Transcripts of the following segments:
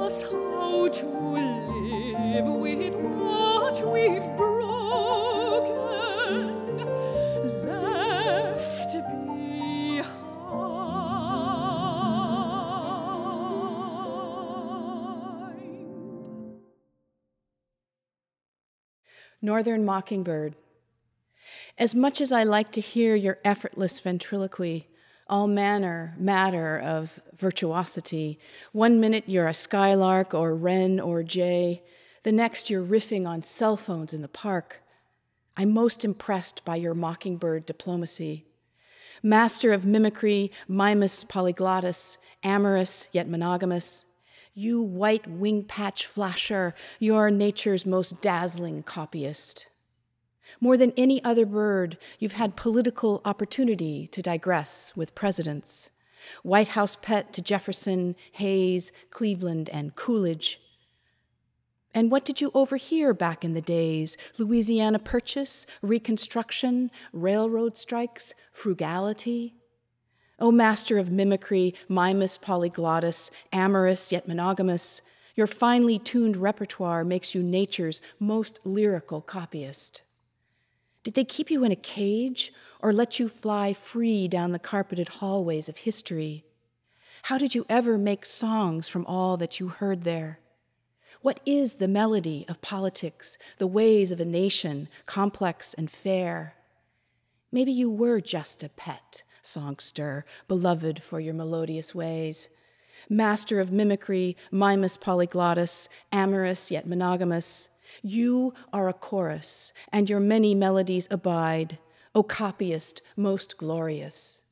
us how to live with what we've broken, left behind. Northern Mockingbird. As much as I like to hear your effortless ventriloquy, all matter of virtuosity, 1 minute you're a skylark or wren or jay, the next you're riffing on cell phones in the park. I'm most impressed by your mockingbird diplomacy. Master of mimicry, mimus polyglottus, amorous yet monogamous, you white wing patch flasher, you're nature's most dazzling copyist. More than any other bird, you've had political opportunity to digress with presidents. White House pet to Jefferson, Hayes, Cleveland, and Coolidge. And what did you overhear back in the days? Louisiana Purchase, Reconstruction, railroad strikes, frugality? O master of mimicry, mimus polyglottus, amorous yet monogamous, your finely tuned repertoire makes you nature's most lyrical copyist. Did they keep you in a cage or let you fly free down the carpeted hallways of history? How did you ever make songs from all that you heard there? What is the melody of politics, the ways of a nation, complex and fair? Maybe you were just a pet, songster, beloved for your melodious ways. Master of mimicry, mimus polyglottus, amorous yet monogamous, you are a chorus, and your many melodies abide, O copyist most glorious.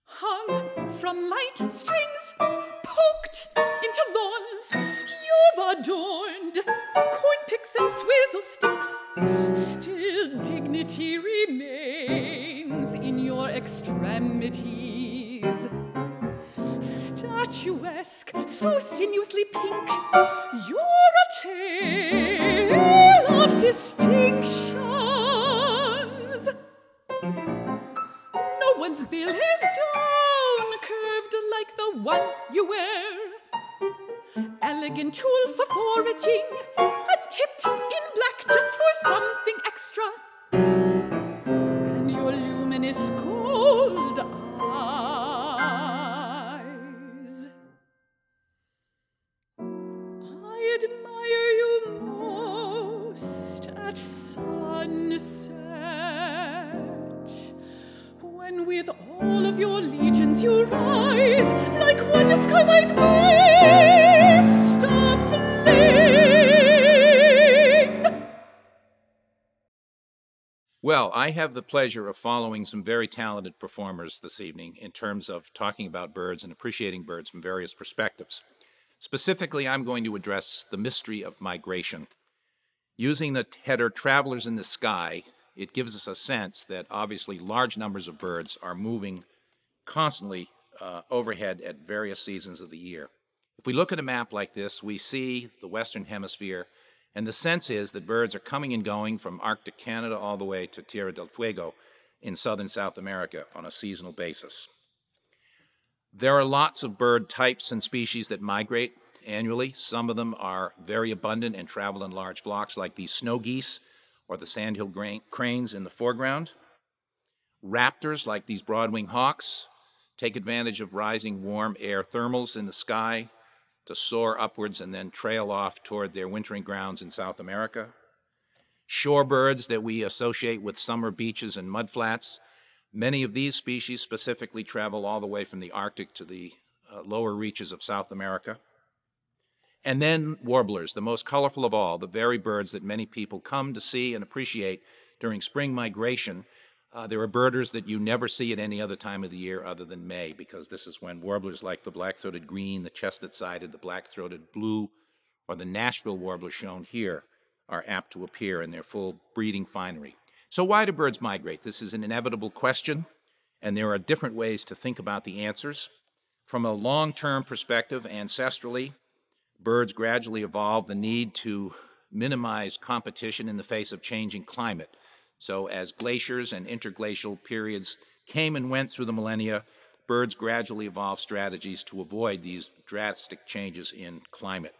Hung from light strings, poked into lawns, you've adorned corn picks and swizzle sticks. Still dignity remains in your extremities. Statuesque, so sinuously pink, you're a tale of distinctions. No one's bill is down, curved like the one you wear. Elegant tool for foraging, and tipped in black just for something extra. And your luminous gold eyes. I admire you most at sunset, when with all of your legions you rise like one sky-white beast aflame. Well, I have the pleasure of following some very talented performers this evening in terms of talking about birds and appreciating birds from various perspectives. Specifically, I'm going to address the mystery of migration. Using the header Travelers in the Sky, it gives us a sense that obviously large numbers of birds are moving constantly overhead at various seasons of the year. If we look at a map like this, we see the Western Hemisphere, and the sense is that birds are coming and going from Arctic Canada all the way to Tierra del Fuego in southern South America on a seasonal basis. There are lots of bird types and species that migrate annually. Some of them are very abundant and travel in large flocks, like these snow geese or the sandhill cranes in the foreground. Raptors, like these broad-winged hawks, take advantage of rising warm air thermals in the sky to soar upwards and then trail off toward their wintering grounds in South America. Shorebirds that we associate with summer beaches and mudflats, many of these species specifically travel all the way from the Arctic to the lower reaches of South America. And then warblers, the most colorful of all, the very birds that many people come to see and appreciate during spring migration. There are birders that you never see at any other time of the year other than May, because this is when warblers like the black-throated green, the chestnut-sided, the black-throated blue, or the Nashville warbler shown here are apt to appear in their full breeding finery. So why do birds migrate? This is an inevitable question, and there are different ways to think about the answers. From a long-term perspective, ancestrally, birds gradually evolved the need to minimize competition in the face of changing climate. So as glaciers and interglacial periods came and went through the millennia, birds gradually evolved strategies to avoid these drastic changes in climate.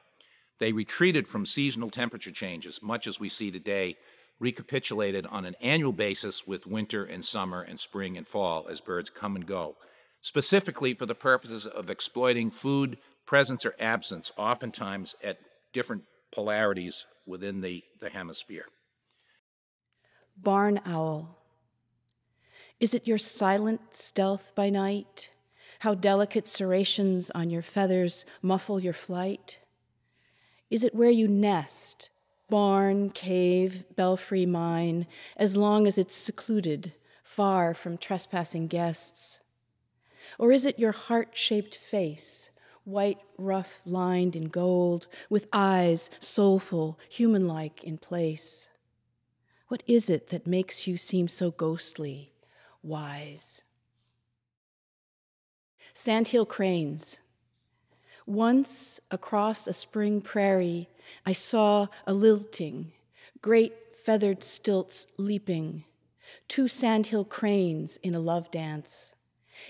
They retreated from seasonal temperature changes, much as we see today, recapitulated on an annual basis with winter and summer and spring and fall as birds come and go, specifically for the purposes of exploiting food, presence or absence, oftentimes at different polarities within the hemisphere. Barn owl. Is it your silent stealth by night? How delicate serrations on your feathers muffle your flight? Is it where you nest, barn, cave, belfry, mine, as long as it's secluded, far from trespassing guests? Or is it your heart-shaped face, white, rough, lined in gold, with eyes soulful, human-like in place? What is it that makes you seem so ghostly, wise? Sandhill cranes. Once, across a spring prairie, I saw a lilting, great feathered stilts leaping, 2 sandhill cranes in a love dance.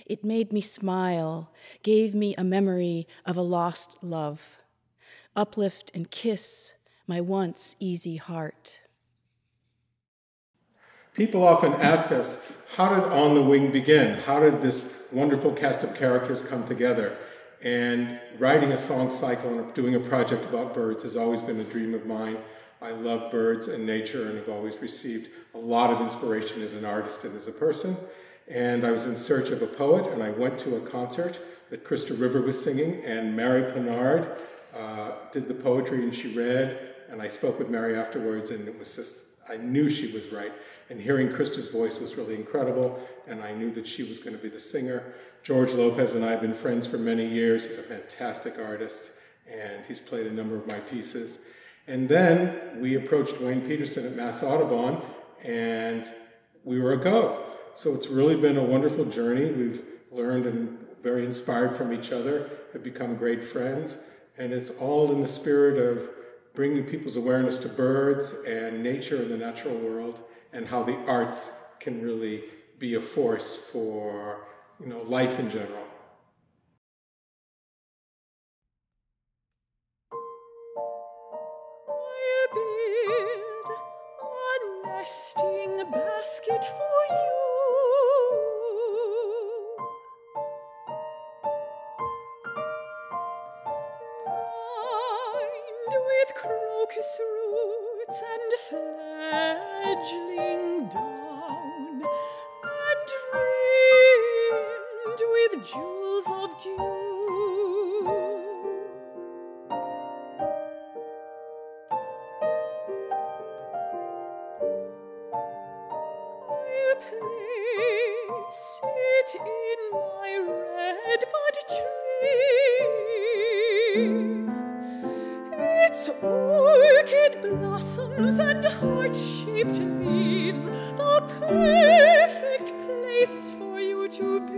It made me smile, gave me a memory of a lost love, uplift and kiss my once easy heart. People often ask us, how did On the Wing begin? How did this wonderful cast of characters come together? And writing a song cycle and doing a project about birds has always been a dream of mine. I love birds and nature and have always received a lot of inspiration as an artist and as a person. And I was in search of a poet, and I went to a concert that Krista was singing, and Mary Pinard did the poetry, and she read, and I spoke with Mary afterwards, and it was just, I knew she was right. And hearing Krista's voice was really incredible, and I knew that she was going to be the singer. George Lopez and I have been friends for many years. He's a fantastic artist, and he's played a number of my pieces. And then we approached Wayne Petersen at Mass Audubon, and we were a go. So it's really been a wonderful journey. We've learned and very inspired from each other, have become great friends, and it's all in the spirit of bringing people's awareness to birds and nature and the natural world, and how the arts can really be a force for, life in general. I build a nesting basket for you, lined with crocus roots and fledgling down, and rimmed with jewels of dew. I'll place it in my redbud tree. Its orchid blossoms and heart-shaped leaves, the perfect place for you to be.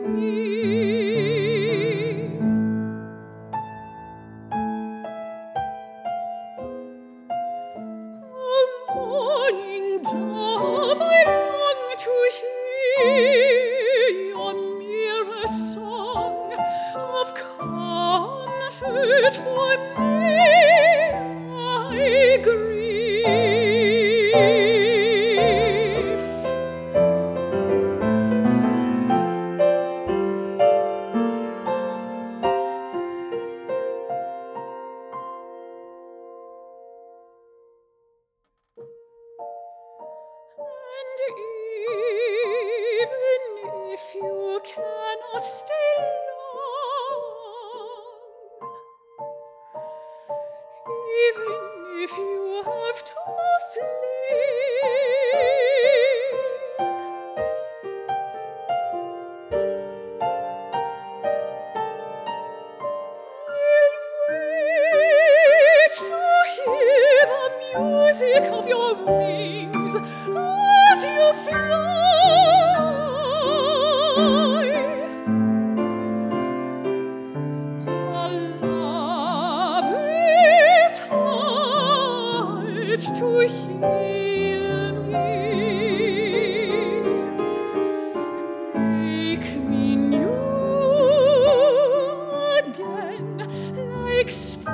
Oh, morning dove, I long to hear your mirror song of comfort for me, my grief. And even if you cannot stay long, even if you have to flee, I'll wait to hear the music of your wings as you fly. A love is hard to heal me. Make me new express